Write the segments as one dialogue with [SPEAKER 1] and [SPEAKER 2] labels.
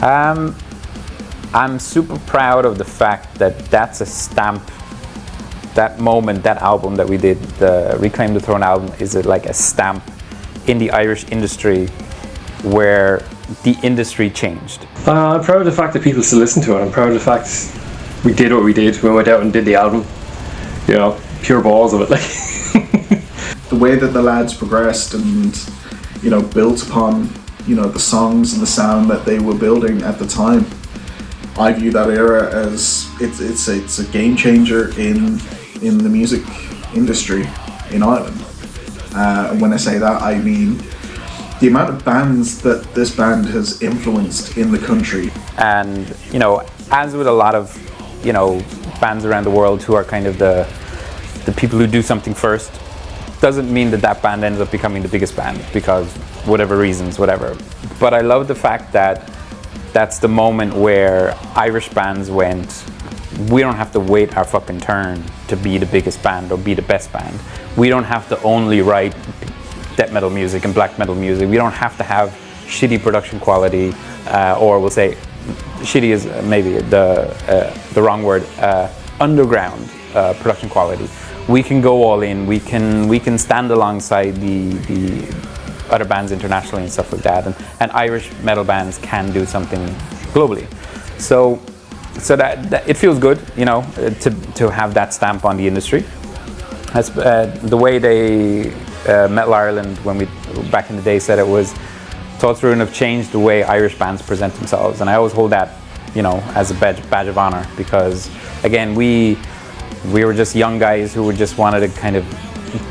[SPEAKER 1] I'm super proud of the fact that that's a stamp. That moment, that album that we did, the Reclaim the Throne album, is like a stamp in the Irish industry where the industry changed.
[SPEAKER 2] I'm proud of the fact that people still listen to it. I'm proud of the fact we did what we did. We went out and did the album. You know, pure balls of it. Like
[SPEAKER 3] the way that the lads progressed and, you know, built upon, you know, the songs and the sound that they were building at the time. I view that era as it's a game changer in the music industry in Ireland. And when I say that, I mean the amount of bands that this band has influenced in the country.
[SPEAKER 1] And, you know, as with a lot of, you know, bands around the world who are kind of the people who do something first, doesn't mean that that band ends up becoming the biggest band because whatever reasons, whatever. But I love the fact that that's the moment where Irish bands went, we don't have to wait our fucking turn to be the biggest band or be the best band. We don't have to only write death metal music and black metal music. We don't have to have shitty production quality, or we'll say shitty is maybe the wrong word, underground production quality. We can go all in. We can stand alongside the other bands internationally and stuff like that. And Irish metal bands can do something globally. So that it feels good, you know, to have that stamp on the industry. That's the way they Metal Ireland, when we back in the day, said it was Thoughts Ruin have changed the way Irish bands present themselves, and I always hold that, you know, as a badge of honor, because again we were just young guys who just wanted to kind of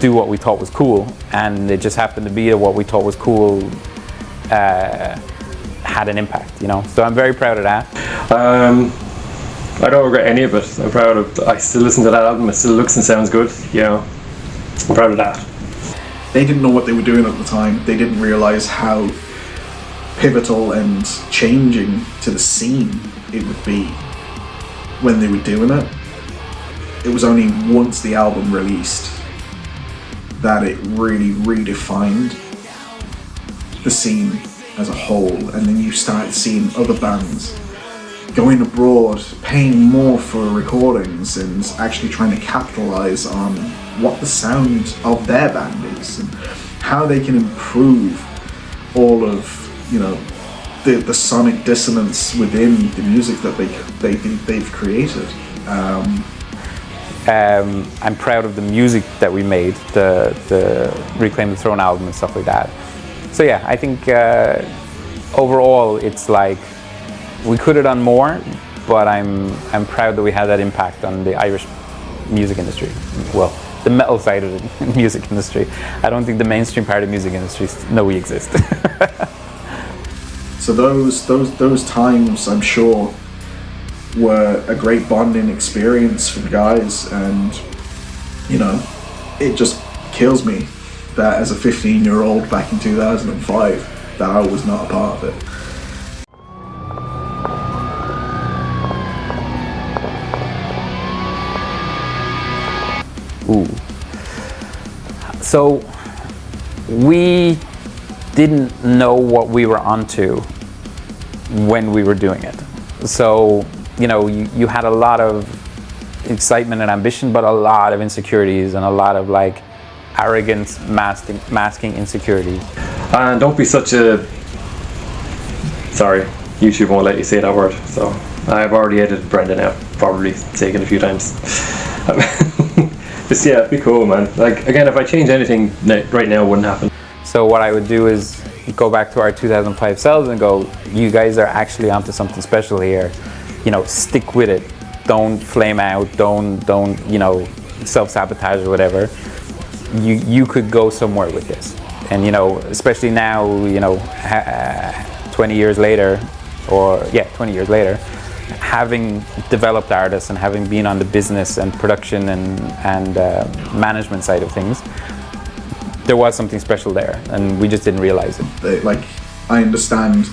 [SPEAKER 1] do what we thought was cool, and it just happened to be that what we thought was cool had an impact, you know. So I'm very proud of that.
[SPEAKER 2] I don't regret any of it. I'm proud of. I still listen to that album. It still looks and sounds good. You know, I'm proud of that.
[SPEAKER 3] They didn't know what they were doing at the time. They didn't realise how pivotal and changing to the scene it would be when they were doing it. It was only once the album released that it really redefined the scene as a whole, and then you start seeing other bands going abroad, paying more for recordings and actually trying to capitalize on what the sound of their band is and how they can improve all of, you know, the sonic dissonance within the music that they've created.
[SPEAKER 1] I'm proud of the music that we made, the Reclaim the Throne album and stuff like that. So yeah, I think overall it's like we could have done more, but I'm proud that we had that impact on the Irish music industry. Well, the metal side of the music industry. I don't think the mainstream part of the music industry know we exist.
[SPEAKER 3] So those times, I'm sure, were a great bonding experience for the guys, and you know, it just kills me that as a 15-year-old back in 2005 that I was not a part of it.
[SPEAKER 1] Ooh. So we didn't know what we were onto when we were doing it. So, you know, you had a lot of excitement and ambition, but a lot of insecurities and a lot of like arrogance masking insecurities.
[SPEAKER 2] And don't be such a... Sorry, YouTube won't let you say that word, so I've already edited Brendan out, probably taken a few times. Just yeah, be cool, man. Like again, if I change anything right now, it wouldn't happen.
[SPEAKER 1] So what I would do is go back to our 2005 selves and go, you guys are actually onto something special here. You know, stick with it. Don't flame out. Don't you know, self-sabotage or whatever. You could go somewhere with this. And you know, especially now, you know, 20 years later, or yeah, 20 years later, having developed artists and having been on the business and production and management side of things, there was something special there, and we just didn't realize it.
[SPEAKER 3] Like, I understand,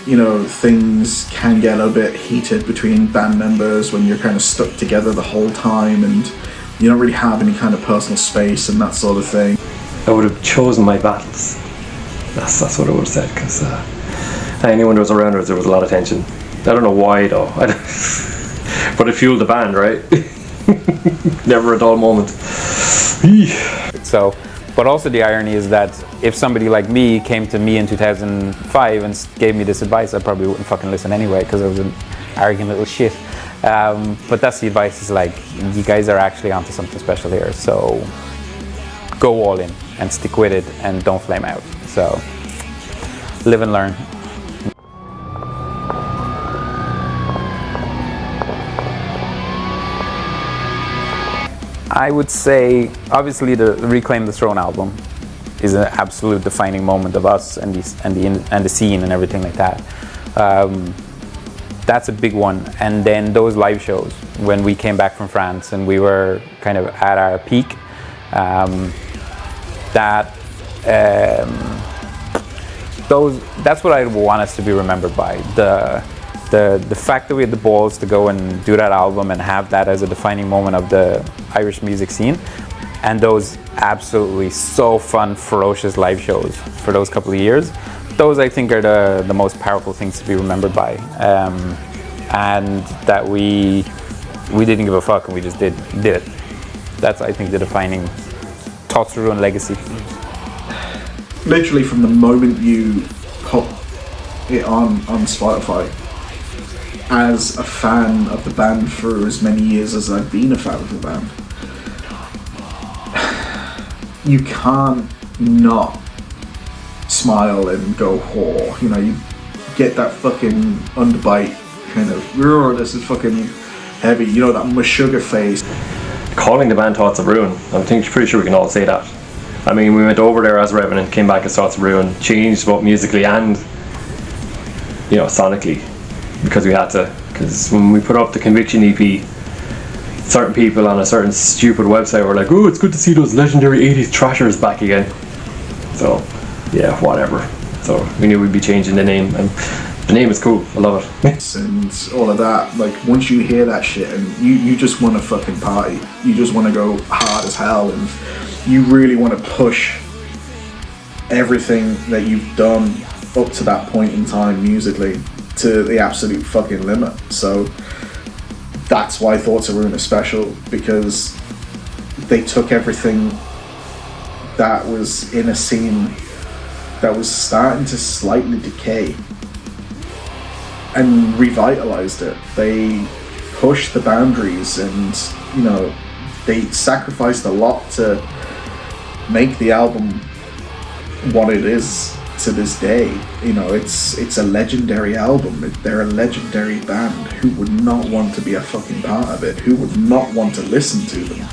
[SPEAKER 3] you know, things can get a bit heated between band members when you're kind of stuck together the whole time and you don't really have any kind of personal space and that sort of thing.
[SPEAKER 2] I would have chosen my battles. That's what I would have said, because Anyone that was around us, there was a lot of tension. I don't know why though. But it fueled the band, right? Never a dull moment.
[SPEAKER 1] So, but also the irony is that if somebody like me came to me in 2005 and gave me this advice, I probably wouldn't fucking listen anyway because I was an arrogant little shit. But that's the advice, is like, you guys are actually onto something special here. So go all in and stick with it and don't flame out. So live and learn. I would say, obviously, the Reclaim the Throne album is an absolute defining moment of us and the scene and everything like that. That's a big one. And then those live shows when we came back from France and we were kind of at our peak. That's what I want us to be remembered by. The fact that we had the balls to go and do that album and have that as a defining moment of the Irish music scene, and those absolutely so fun, ferocious live shows for those couple of years, those I think are the most powerful things to be remembered by. And that we didn't give a fuck and we just did it. That's, I think, the defining Thoughts of Ruin legacy.
[SPEAKER 3] Literally from the moment you put it on Spotify, as a fan of the band for as many years as I've been a fan of the band, you can't not smile and go, oh, you know, you get that fucking underbite kind of, oh, this is fucking heavy, you know, that Meshuggah face.
[SPEAKER 2] Calling the band Thoughts of Ruin, pretty sure we can all say that. I mean, we went over there as Revenant, came back as Thoughts of Ruin, changed both musically and, you know, sonically, because we had to. Because when we put up the Conviction EP, certain people on a certain stupid website were like, oh, it's good to see those legendary 80s thrashers back again. So, yeah, whatever. So we knew we'd be changing the name, and the name is cool, I love it.
[SPEAKER 3] And all of that, like, once you hear that shit and you just want to fucking party, you just want to go hard as hell, and you really want to push everything that you've done up to that point in time musically to the absolute fucking limit. So that's why Thoughts of Ruin is special, because they took everything that was in a scene that was starting to slightly decay and revitalized it. They pushed the boundaries, and, you know, they sacrificed a lot to make the album what it is to this day. You know, it's a legendary album. They're a legendary band. Who would not want to be a fucking part of it? Who would not want to listen to them?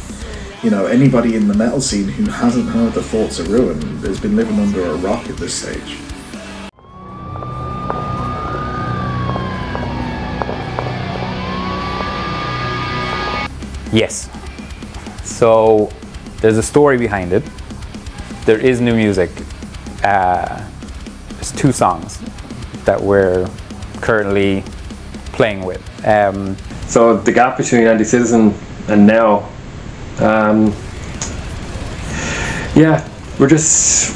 [SPEAKER 3] You know, anybody in the metal scene who hasn't heard the Thoughts of Ruin has been living under a rock at this stage.
[SPEAKER 1] Yes. So there's a story behind it. There is new music. There's 2 songs that we're currently playing with.
[SPEAKER 2] So the gap between Anticitizen and now, yeah, we're just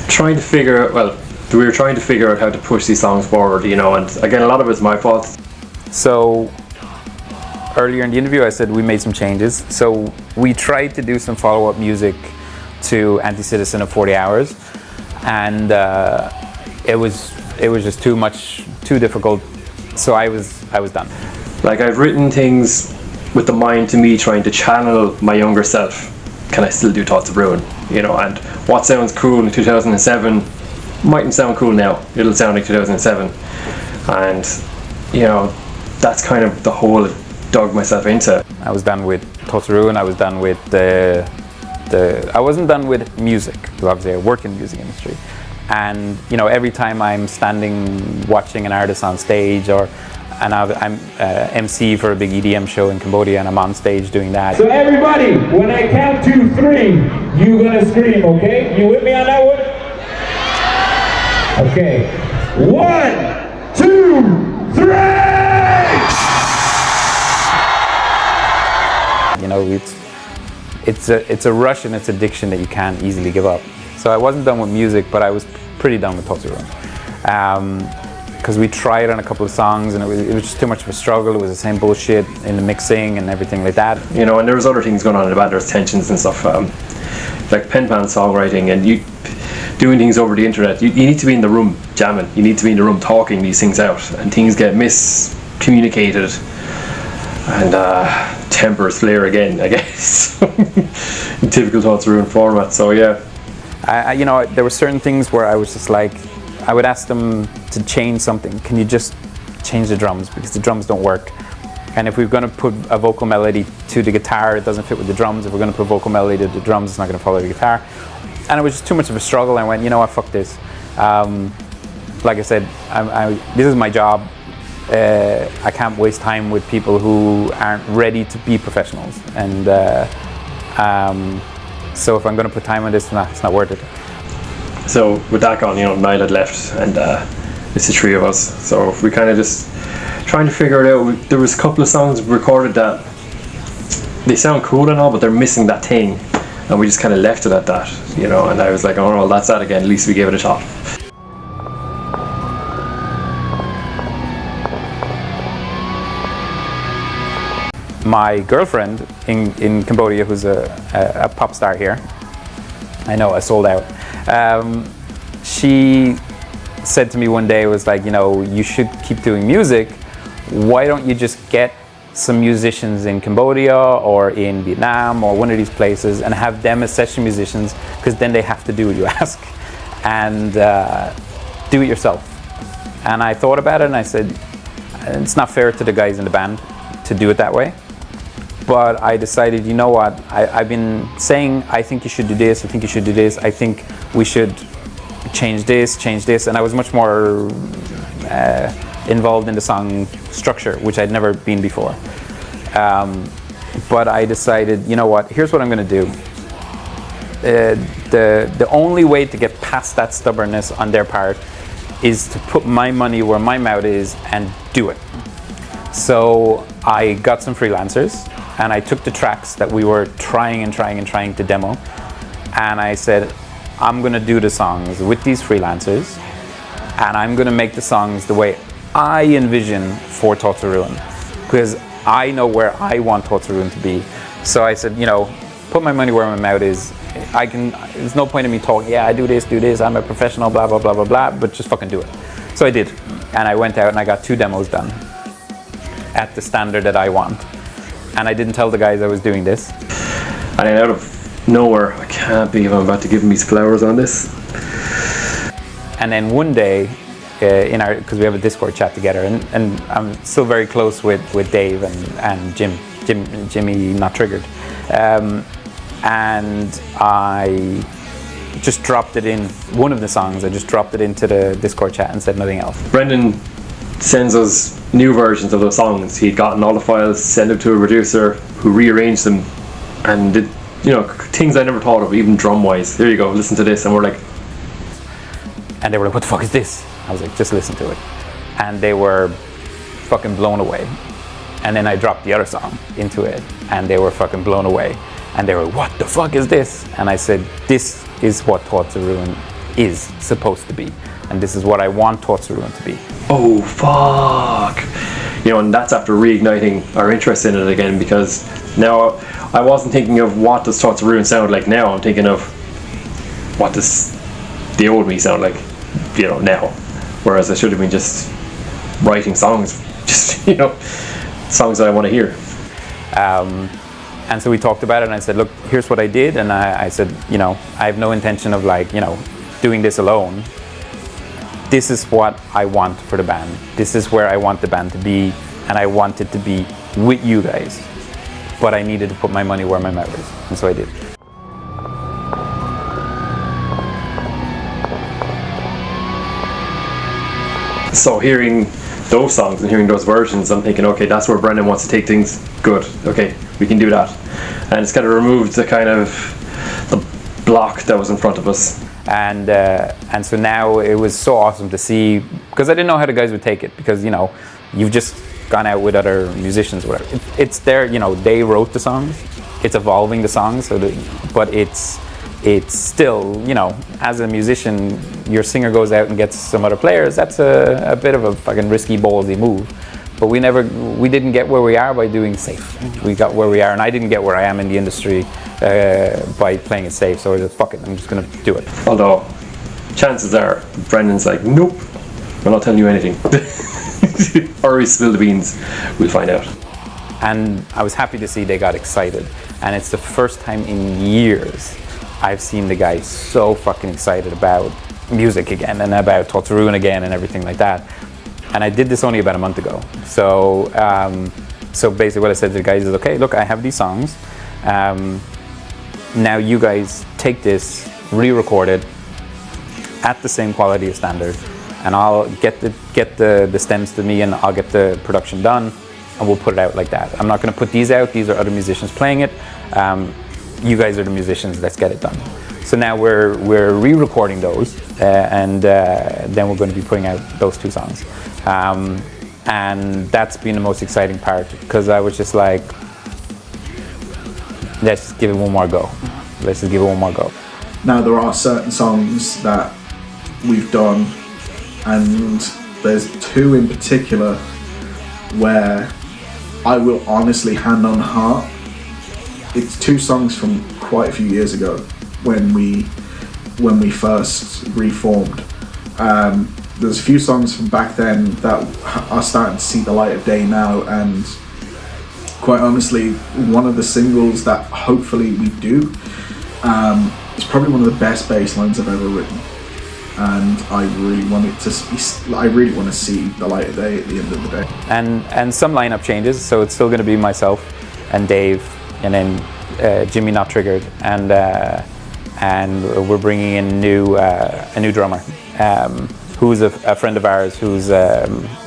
[SPEAKER 2] trying to figure out, well, we were trying to figure out how to push these songs forward, you know, and again, a lot of it's my fault.
[SPEAKER 1] So earlier in the interview I said we made some changes. So we tried to do some follow-up music to Anticitizen of 40 Hours, and it was just too much, too difficult, so I was done.
[SPEAKER 2] Like, I've written things with the mind to me trying to channel my younger self. Can I still do Thoughts of Ruin? You know, and what sounds cool in 2007 mightn't sound cool now. It'll sound like 2007. And, you know, that's kind of the hole I dug myself into.
[SPEAKER 1] I was done with Thoughts of Ruin. I was done with I wasn't done with music, because obviously I work in the music industry. And, you know, every time I'm standing watching an artist on stage, and I'm MC for a big EDM show in Cambodia, and I'm on stage doing that.
[SPEAKER 4] So everybody, when I count to 3, you gonna scream, okay? You with me on that one? Okay. 1, 2, 3!
[SPEAKER 1] You know, it's a rush and it's addiction that you can't easily give up. So I wasn't done with music, but I was pretty done with Thoughts of Ruin. because we tried on a couple of songs and it was just too much of a struggle. It was the same bullshit in the mixing and everything like that.
[SPEAKER 2] You know, and there was other things going on in the band. There's tensions and stuff, like pen pal songwriting, and you doing things over the internet. You need to be in the room jamming. You need to be in the room talking these things out, and things get miscommunicated, and tempers flare again, I guess. In typical Thoughts Ruin format. So yeah.
[SPEAKER 1] You know, there were certain things where I was just like, I would ask them to change something. Can you just change the drums, because the drums don't work? And if we're going to put a vocal melody to the guitar, it doesn't fit with the drums. If we're going to put vocal melody to the drums, it's not going to follow the guitar. And it was just too much of a struggle. I went, you know what, fuck this. Like I said, this is my job. I can't waste time with people who aren't ready to be professionals. And so if I'm going to put time on this, it's not worth it.
[SPEAKER 2] So with that gone, you know, Niall had left, and it's the three of us. So we kind of just trying to figure it out. There was a couple of songs recorded that they sound cool and all, but they're missing that thing, and we just kind of left it at that, you know. And I was like, oh no, that's that again. At least we gave it a shot.
[SPEAKER 1] My girlfriend in Cambodia, who's a pop star here, I know I sold out. She said to me one day, was like, you know, you should keep doing music. Why don't you just get some musicians in Cambodia or in Vietnam or one of these places and have them as session musicians, because then they have to do what you ask, and do it yourself. And I thought about it and I said, it's not fair to the guys in the band to do it that way. But I decided, you know what, I've been saying, I think you should do this, I think you should do this, I think we should change this, and I was much more involved in the song structure, which I'd never been before. But I decided, you know what, here's what I'm going to do. The only way to get past that stubbornness on their part is to put my money where my mouth is and do it. So I got some freelancers, and I took the tracks that we were trying to demo, and I said, I'm gonna do the songs with these freelancers, and I'm gonna make the songs the way I envision for Thoughts of Ruin, because I know where I want Thoughts of Ruin to be. So I said, you know, put my money where my mouth is. There's no point in me talking, yeah, I do this, I'm a professional, blah, blah, blah, blah, blah, but just fucking do it. So I did, and I went out and I got 2 demos done at the standard that I want. And I didn't tell the guys I was doing this.
[SPEAKER 2] And then out of nowhere, I can't believe I'm about to give him these flowers on this. And
[SPEAKER 1] then one day, because we have a Discord chat together, and I'm still very close with Dave and Jimmy Not Triggered. And I just dropped it in, one of the songs, I just dropped it into the Discord chat and said nothing else.
[SPEAKER 2] Brendan sends us new versions of those songs. He'd gotten all the files, sent them to a producer who rearranged them and did, you know, things I never thought of, even drum wise. There you go, listen to this. And we're like,
[SPEAKER 1] and they were like, what the fuck is this? I was like, just listen to it. And they were fucking blown away. And then I dropped the other song into it, and they were fucking blown away. And they were, what the fuck is this? And I said, this is what Thoughts of Ruin is supposed to be. And this is what I want Thoughts of Ruin to be.
[SPEAKER 2] Oh fuck, you know, and that's after reigniting our interest in it again, because now I wasn't thinking of what does Thoughts of Ruin sound like now. I'm thinking of what does the old me sound like, you know, now, whereas I should have been just writing songs, just, you know, songs that I want to hear.
[SPEAKER 1] And so we talked about it, and I said, look, here's what I did, and I said, you know, I have no intention of, like, you know, doing this alone. This is what I want for the band. This is where I want the band to be, and I want it to be with you guys. But I needed to put my money where my mouth is, and so I did.
[SPEAKER 2] So hearing those songs and hearing those versions, I'm thinking, okay, that's where Brendan wants to take things. Good, okay, we can do that. And it's kind of removed the kind of the block that was in front of us.
[SPEAKER 1] And so now it was so awesome to see, because I didn't know how the guys would take it, because, you know, you've just gone out with other musicians or whatever. It's their, you know, they wrote the songs, it's evolving the songs, but it's it's still, you know, as a musician, your singer goes out and gets some other players. That's a bit of a fucking risky, ballsy move. But we didn't get where we are by doing safe. We got where we are, and I didn't get where I am in the industry by playing it safe. So I just, fuck it, I'm just gonna do it.
[SPEAKER 2] Although, chances are, Brendan's like, nope, I'm not telling you anything. Or he spilled the beans, we'll find out.
[SPEAKER 1] And I was happy to see they got excited. And it's the first time in years I've seen the guys so fucking excited about music again and about Torturuin again and everything like that. And I did this only about a month ago. So so basically what I said to the guys is, okay, look, I have these songs. Now you guys take this, re-record it at the same quality of standard, and I'll get the stems to me, and I'll get the production done, and we'll put it out like that. I'm not going to put these out. These are other musicians playing it. You guys are the musicians. Let's get it done. So now we're re-recording those, and then we're going to be putting out those 2 songs. And that's been the most exciting part, because I was just like, let's just give it one more go. Let's just give it one more go.
[SPEAKER 3] Now there are certain songs that we've done, and there's 2 in particular where I will honestly, hand on heart, it's 2 songs from quite a few years ago when we first reformed. There's a few songs from back then that are starting to see the light of day now, and quite honestly, one of the singles that hopefully we do is probably one of the best bass lines I've ever written, and I really want it to be, I really want to see the light of day at the end of the day.
[SPEAKER 1] And some lineup changes, so it's still going to be myself and Dave, and then Jimmy Not Triggered, and we're bringing in a new drummer, who's a friend of ours, who's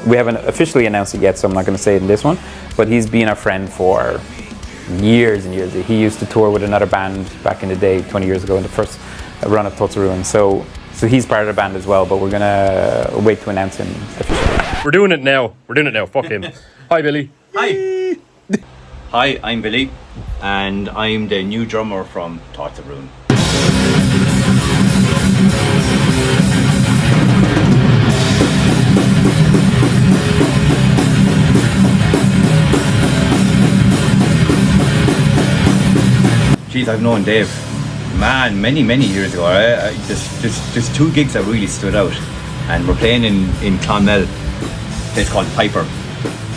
[SPEAKER 1] we haven't officially announced it yet, so I'm not going to say it in this one, but he's been our friend for years and years. He used to tour with another band back in the day, 20 years ago, in the first run of Torturuin. So he's part of the band as well, but we're going to wait to announce him officially.
[SPEAKER 5] We're doing it now. Fuck him. Hi, Billy.
[SPEAKER 6] Hi. Hi, I'm Billy, and I'm the new drummer from Torturuin. Jeez, I've known Dave, man, many years ago. There's 2 gigs that really stood out, and we're playing in Clonmel, a place called Piper.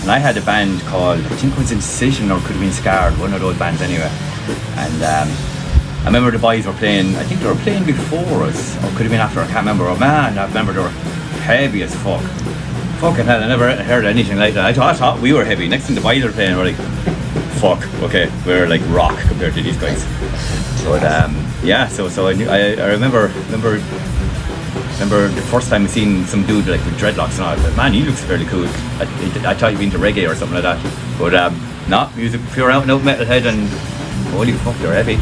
[SPEAKER 6] And I had a band called, I think it was Incision, or could have been Scarred, one of those bands anyway. And I remember the boys were playing, I think they were playing before us, or could have been after, I can't remember. Oh man, I remember they were heavy as fuck. Fucking hell, I never heard anything like that. I thought we were heavy. Next thing the boys were playing, we're like, fuck, okay, we're like rock compared to these guys. But yeah, so I remember the first time I seen some dude like with dreadlocks and all. I was like, man, he looks fairly cool. I thought he'd been into reggae or something like that. But not music, pure out and out metalhead, and holy fuck, they're heavy.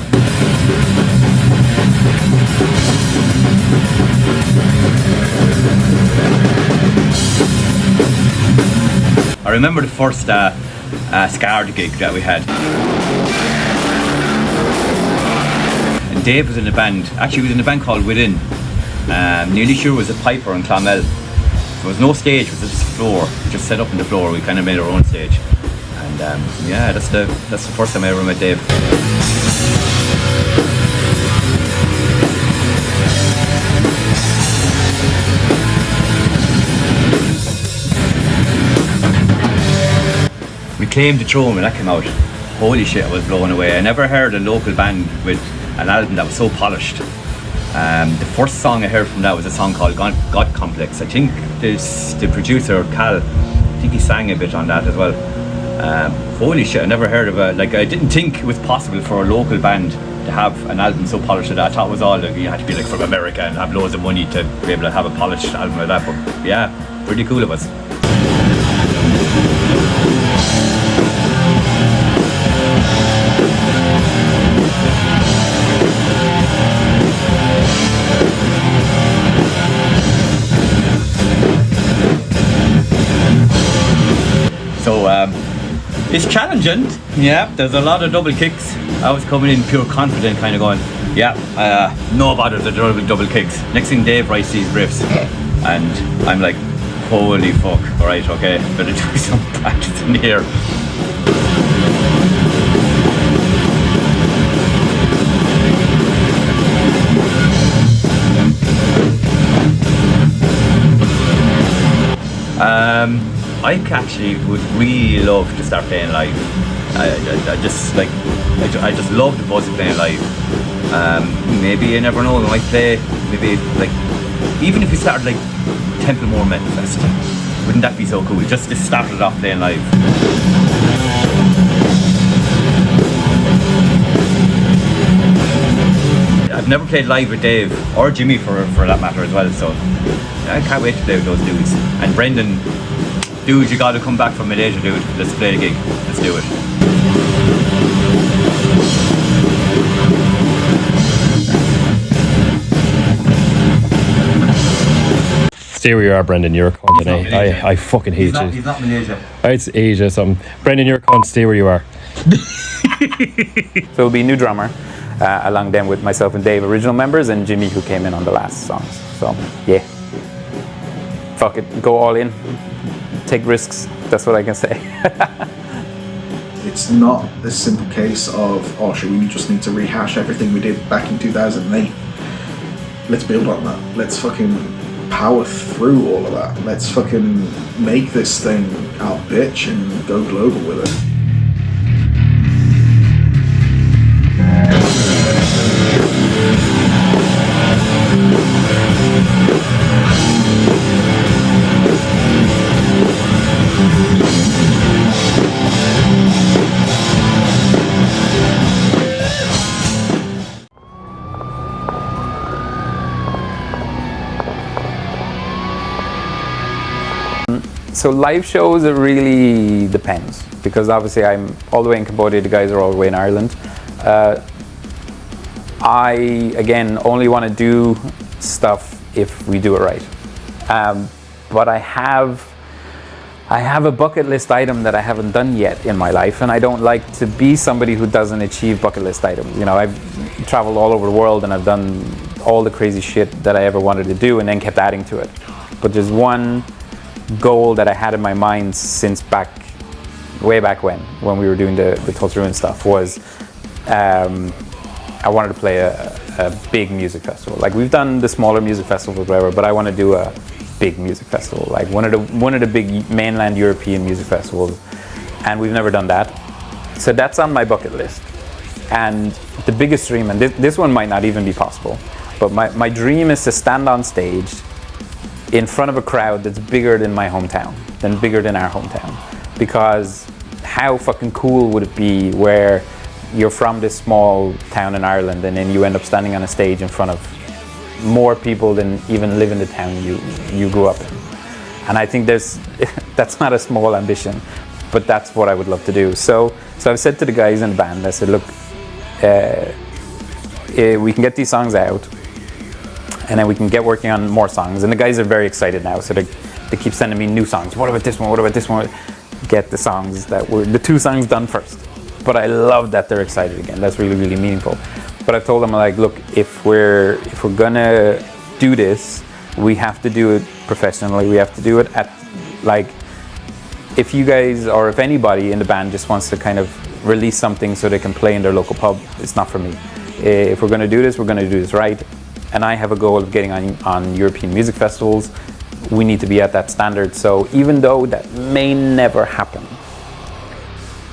[SPEAKER 6] I remember the first Scarred gig that we had. And Dave was in a band, actually he was in a band called Within. Nearly sure it was a Piper in Clonmel. There was no stage, it was just a floor, just set up on the floor. We kind of made our own stage. And yeah, that's the first time I ever met Dave. We Claimed the Throne when that came out. Holy shit, I was blown away. I never heard a local band with an album that was so polished. The first song I heard from that was a song called God Complex. I think the producer, Cal, I think he sang a bit on that as well. Holy shit, I never heard of it. Like, I didn't think it was possible for a local band to have an album so polished. I thought it was all, like, you had to be like from America and have loads of money to be able to have a polished album like that. But yeah, pretty cool it was. So it's challenging, yeah, there's a lot of double kicks. I was coming in pure confident, kind of going, Yeah, no bother, the double kicks. Next thing Dave writes these riffs, and I'm like, holy fuck, alright, okay, better do some practice in here. I actually would really love to start playing live. I just like, I just love the buzz of playing live. Maybe you never know, we might play, maybe like, even if we started like Templemore Metal Fest, wouldn't that be so cool? Just to start it off playing live. I've never played live with Dave, or Jimmy for that matter as well, so I can't wait to play with those dudes. And Brendan, dude, you gotta come back from Malaysia, dude. Let's play the gig. Let's do it.
[SPEAKER 5] Stay where you are, Brendan. You're a cunt today. I fucking hate you.
[SPEAKER 6] He's not Malaysia.
[SPEAKER 5] It's Asia or something. Brendan, you're a cunt. Stay where you are.
[SPEAKER 1] So it'll be a new drummer, along then with myself and Dave, original members, and Jimmy, who came in on the last songs. So yeah, fuck it, go all in, take risks. That's what I can say.
[SPEAKER 3] It's not a simple case of, oh, should we just need to rehash everything we did back in 2008? Let's build on that. Let's fucking power through all of that. Let's fucking make this thing our bitch and go global with it.
[SPEAKER 1] So live shows, it really depends, because obviously I'm all the way in Cambodia, the guys are all the way in Ireland. I, again, only want to do stuff if we do it right. But I have a bucket list item that I haven't done yet in my life, and I don't like to be somebody who doesn't achieve bucket list items. You know, I've traveled all over the world and I've done all the crazy shit that I ever wanted to do and then kept adding to it. But there's one goal that I had in my mind since way back when we were doing the Thoughts Ruin stuff was I wanted to play a big music festival. Like, we've done the smaller music festivals, whatever, but I want to do a big music festival, like one of the big mainland European music festivals, and we've never done that. So that's on my bucket list. And the biggest dream, and this one might not even be possible, but my dream is to stand on stage in front of a crowd that's bigger than my hometown, bigger than our hometown. Because how fucking cool would it be where you're from this small town in Ireland and then you end up standing on a stage in front of more people than even live in the town you grew up in. And I think that's not a small ambition, but that's what I would love to do. So I've said to the guys in the band, I said, look, we can get these songs out, and then we can get working on more songs. And the guys are very excited now, so they keep sending me new songs. What about this one? What about this one? Get the songs the 2 songs done first. But I love that they're excited again. That's really, really meaningful. But I've told them, like, look, if we're gonna do this, we have to do it professionally. We have to do it at, like, if you guys or if anybody in the band just wants to kind of release something so they can play in their local pub, it's not for me. If we're gonna do this, we're gonna do this right. And I have a goal of getting on European music festivals. We need to be at that standard. So even though that may never happen,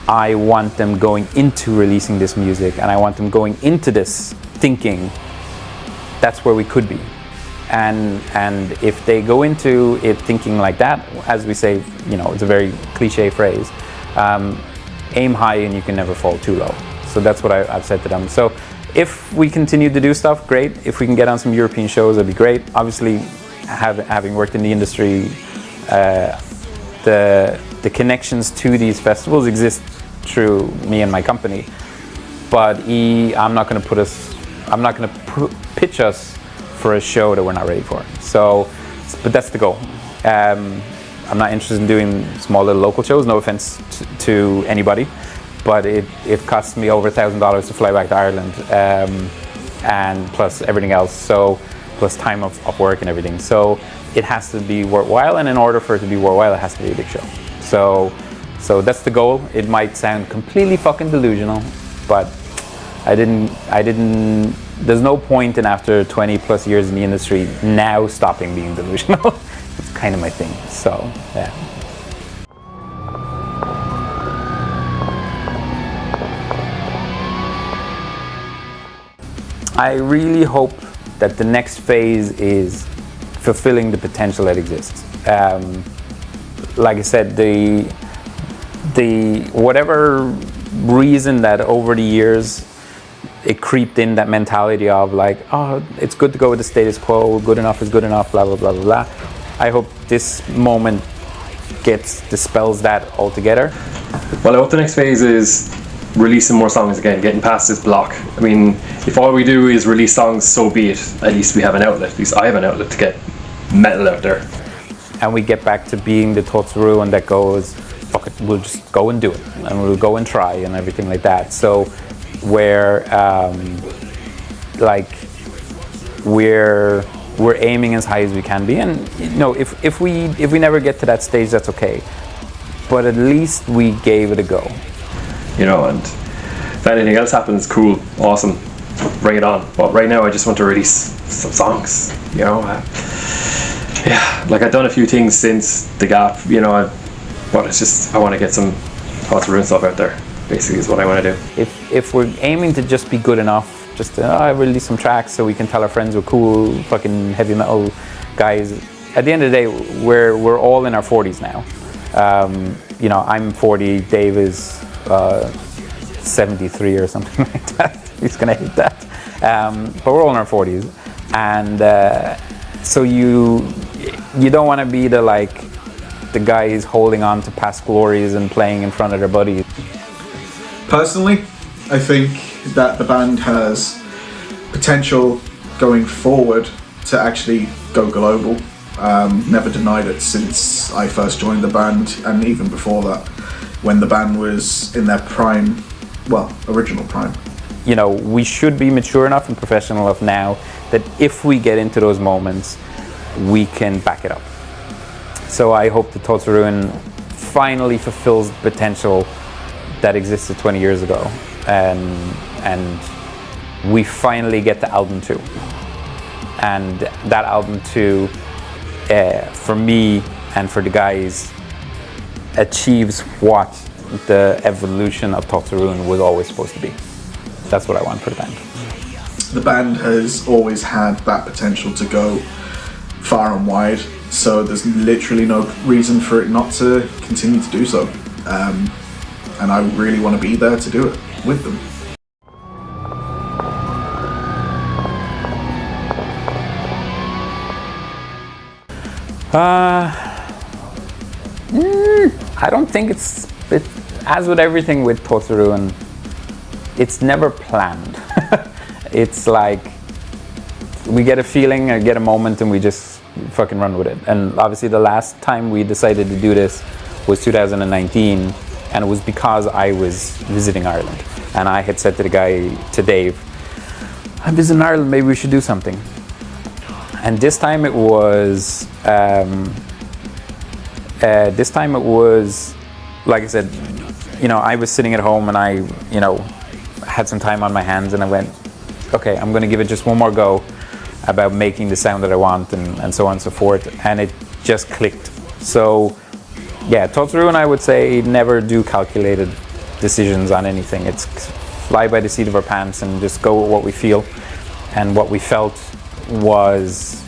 [SPEAKER 1] I want them going into releasing this music, and I want them going into this thinking that's where we could be. And if they go into it thinking like that, as we say, you know, it's a very cliche phrase, aim high and you can never fall too low. So that's what I've said to them. So if we continue to do stuff, great. If we can get on some European shows, that'd be great. Obviously, having worked in the industry, the connections to these festivals exist through me and my company. But I'm not going to pitch us for a show that we're not ready for. So, but that's the goal. I'm not interested in doing small little local shows. No offense to anybody. But it cost me over $1,000 to fly back to Ireland. and plus everything else. So plus time of work and everything. So it has to be worthwhile, and in order for it to be worthwhile, it has to be a big show. So that's the goal. It might sound completely fucking delusional, but I didn't. There's no point in, after 20 plus years in the industry, now stopping being delusional. It's kind of my thing. So yeah. I really hope that the next phase is fulfilling the potential that exists. Like I said, the whatever reason that over the years it creeped in, that mentality of like, oh, it's good to go with the status quo, good enough is good enough, blah, blah, blah, blah, blah. I hope this moment dispels that altogether.
[SPEAKER 2] Well, I hope the next phase is releasing more songs again, getting past this block. I mean, if all we do is release songs, so be it. At least we have an outlet. At least I have an outlet to get metal out there.
[SPEAKER 1] And we get back to being the Totsaru, and that goes, fuck it, we'll just go and do it, and we'll go and try and everything like that. So where like we're aiming as high as we can be, and you know, if we never get to that stage, that's okay, but at least we gave it a go,
[SPEAKER 2] you know. And if anything else happens, cool, awesome, bring it on. But right now I just want to release some songs, you know. Yeah, like I've done a few things since the gap, you know, but it's just, I want to get some Thoughts of Ruin stuff out there, basically, is what I want to do.
[SPEAKER 1] If we're aiming to just be good enough, just to release some tracks so we can tell our friends we're cool fucking heavy metal guys, at the end of the day, we're all in our 40s now. You know, I'm 40, Dave is 73 or something like that. He's gonna hate that. But we're all in our 40s, and so you don't want to be the guys holding on to past glories and playing in front of their buddies.
[SPEAKER 3] Personally, I think that the band has potential going forward to actually go global. Never denied it since I first joined the band, and even before that, when the band was in their prime, well, original prime.
[SPEAKER 1] You know, we should be mature enough and professional enough now that if we get into those moments, we can back it up. So I hope that Thoughts of Ruin finally fulfills the potential that existed 20 years ago, and we finally get to album 2. And that album 2, for me and for the guys, achieves what the evolution of Thoughts of Ruin was always supposed to be. That's what I want for the band.
[SPEAKER 3] The band has always had that potential to go far and wide, so there's literally no reason for it not to continue to do so. And I really want to be there to do it with them.
[SPEAKER 1] I don't think it's as with everything with Thoughts of Ruin, it's never planned. It's like we get a feeling or get a moment and we just fucking run with it. And obviously the last time we decided to do this was 2019, and it was because I was visiting Ireland, and I had said to the guy, to Dave, I'm visiting Ireland, maybe we should do something. And this time it was like I said, you know, I was sitting at home and I, you know, had some time on my hands, and I went, okay, I'm going to give it just one more go about making the sound that I want, and so on and so forth, and it just clicked. So yeah, Thoughts of Ruin, I would say, never do calculated decisions on anything. It's fly by the seat of our pants and just go with what we feel, and what we felt was,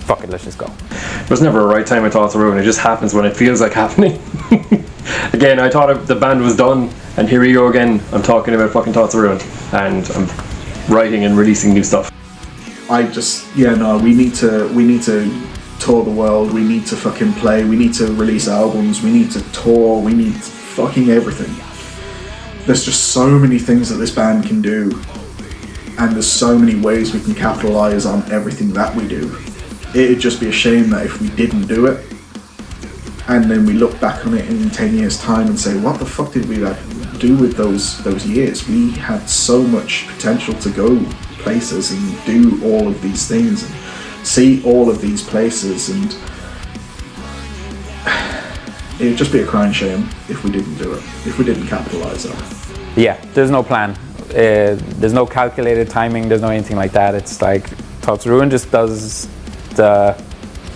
[SPEAKER 1] fuck it, let's just go.
[SPEAKER 2] There's never a right time with Thoughts of Ruin, it just happens when it feels like happening. Again, I thought the band was done, and here we go again. I'm talking about fucking Thoughts of Ruin, and I'm writing and releasing new stuff.
[SPEAKER 3] I just, yeah, no, we need to tour the world, we need to fucking play, we need to release albums, we need to tour, we need fucking everything. There's just so many things that this band can do, and there's so many ways we can capitalize on everything that we do. It'd just be a shame that if we didn't do it, and then we look back on it in 10 years time and say, what the fuck did we do with those years? We had so much potential to go places and do all of these things and see all of these places, and it'd just be a crying shame if we didn't do it, if we didn't capitalize on it.
[SPEAKER 1] Yeah, there's no plan. There's no calculated timing, there's no anything like that. It's like Thoughts of Ruin just does the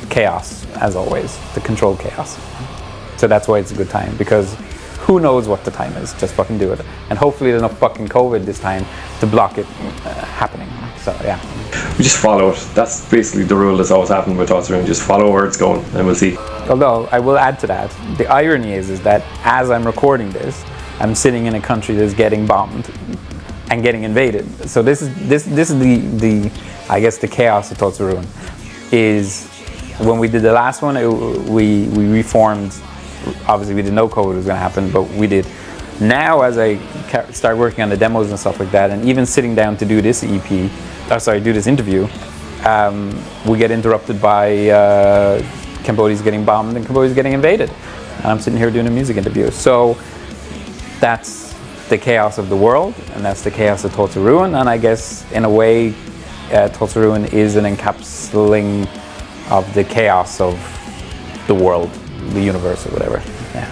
[SPEAKER 1] chaos, as always, the controlled chaos. So that's why it's a good time, because who knows what the time is, just fucking do it. And hopefully there's no fucking COVID this time to block it happening. So yeah.
[SPEAKER 2] We just follow it. That's basically the rule that's always happened with Thoughts of Ruin. Just follow where it's going and we'll see.
[SPEAKER 1] Although I will add to that, the irony is that as I'm recording this, I'm sitting in a country that's getting bombed and getting invaded. So this is the I guess the chaos of Thoughts of Ruin is when we did the last one, we reformed. Obviously we didn't know COVID was going to happen, but we did. Now as I start working on the demos and stuff like that, and even sitting down to do this EP, do this interview, we get interrupted by Cambodia's getting bombed and Cambodia's getting invaded. And I'm sitting here doing a music interview. So that's the chaos of the world, and that's the chaos of Thoughts of Ruin. And I guess in a way, Thoughts of Ruin is an encapsulating of the chaos of the world, the universe, or whatever. Yeah.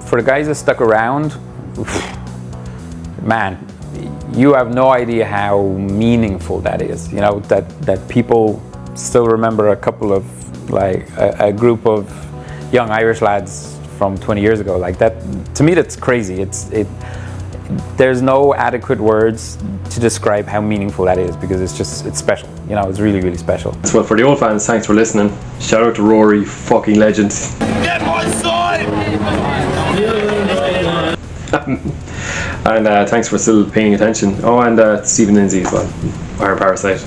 [SPEAKER 1] For the guys that stuck around, man, you have no idea how meaningful that is. You know, that people still remember a couple of, like, a group of young Irish lads from 20 years ago. Like that, to me, that's crazy. There's no adequate words to describe how meaningful that is, because it's special. You know, it's really, really special.
[SPEAKER 2] Well, for the old fans, thanks for listening. Shout out to Rory, fucking legend.
[SPEAKER 7] Get my side!
[SPEAKER 2] And thanks for still paying attention. Oh, and Stephen Lindsay as well, Iron Parasite.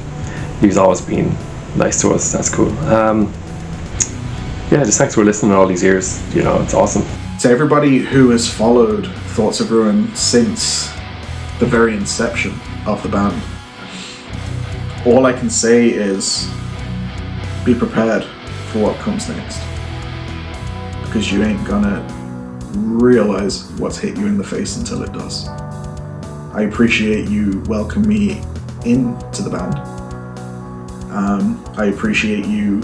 [SPEAKER 2] He's always been nice to us. That's cool. Yeah, just thanks for listening all these years. You know, it's awesome.
[SPEAKER 3] To everybody who has followed Thoughts of Ruin since the very inception of the band, all I can say is be prepared for what comes next, because you ain't gonna realize what's hit you in the face until it does. I appreciate you welcoming me into the band. I appreciate you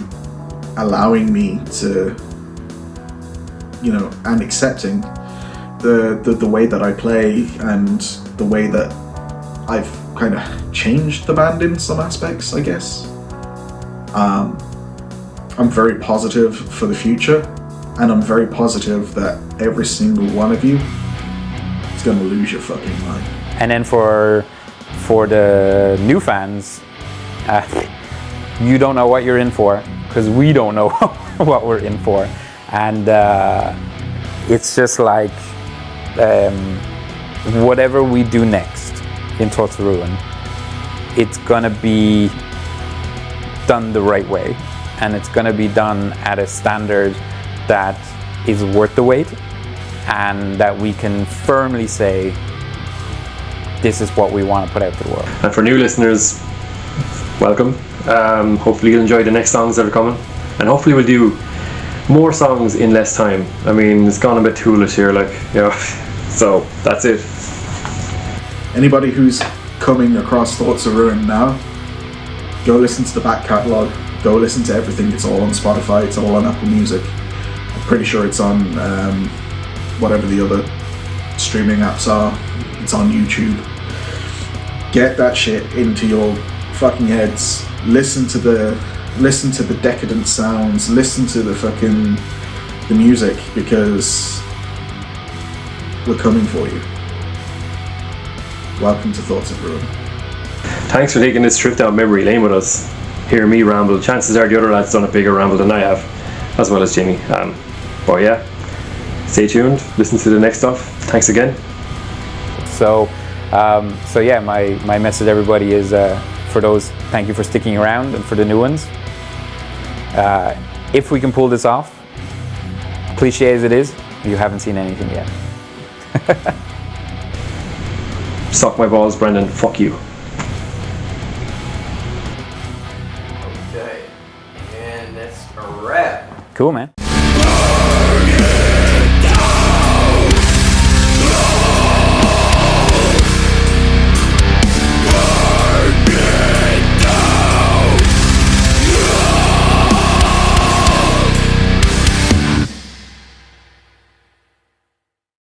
[SPEAKER 3] allowing me to, you know, and accepting the way that I play and the way that I've kind of changed the band in some aspects, I guess. I'm very positive for the future, and I'm very positive that every single one of you is going to lose your fucking mind.
[SPEAKER 1] And then for the new fans, you don't know what you're in for, because we don't know what we're in for. And it's just like whatever we do next in Thoughts of Ruin, it's gonna be done the right way, and it's gonna be done at a standard that is worth the wait, and that we can firmly say this is what we want to put out to the world.
[SPEAKER 2] And for new listeners, welcome. Hopefully you'll enjoy the next songs that are coming, and hopefully we'll do more songs in less time. I mean, it's gone a bit toolish here, like, you know. So that's it.
[SPEAKER 3] Anybody who's coming across Thoughts of Ruin now, go listen to the back catalogue, go listen to everything. It's all on Spotify, it's all on Apple Music. I'm pretty sure it's on whatever the other streaming apps are. It's on YouTube. Get that shit into your fucking heads. Listen to the decadent sounds, listen to the music, because we're coming for you. Welcome to Thoughts of Ruin.
[SPEAKER 2] Thanks for taking this trip down memory lane with us. Hear me ramble. Chances are the other lads done a bigger ramble than I have, as well as Jimmy. But yeah, stay tuned, listen to the next stuff. Thanks again.
[SPEAKER 1] So yeah, my message to everybody is, for those, thank you for sticking around, and for the new ones, if we can pull this off, cliche as it is, you haven't seen anything yet.
[SPEAKER 2] Suck my balls, Brendan. Fuck you.
[SPEAKER 8] Okay, and that's a wrap.
[SPEAKER 1] Cool, man.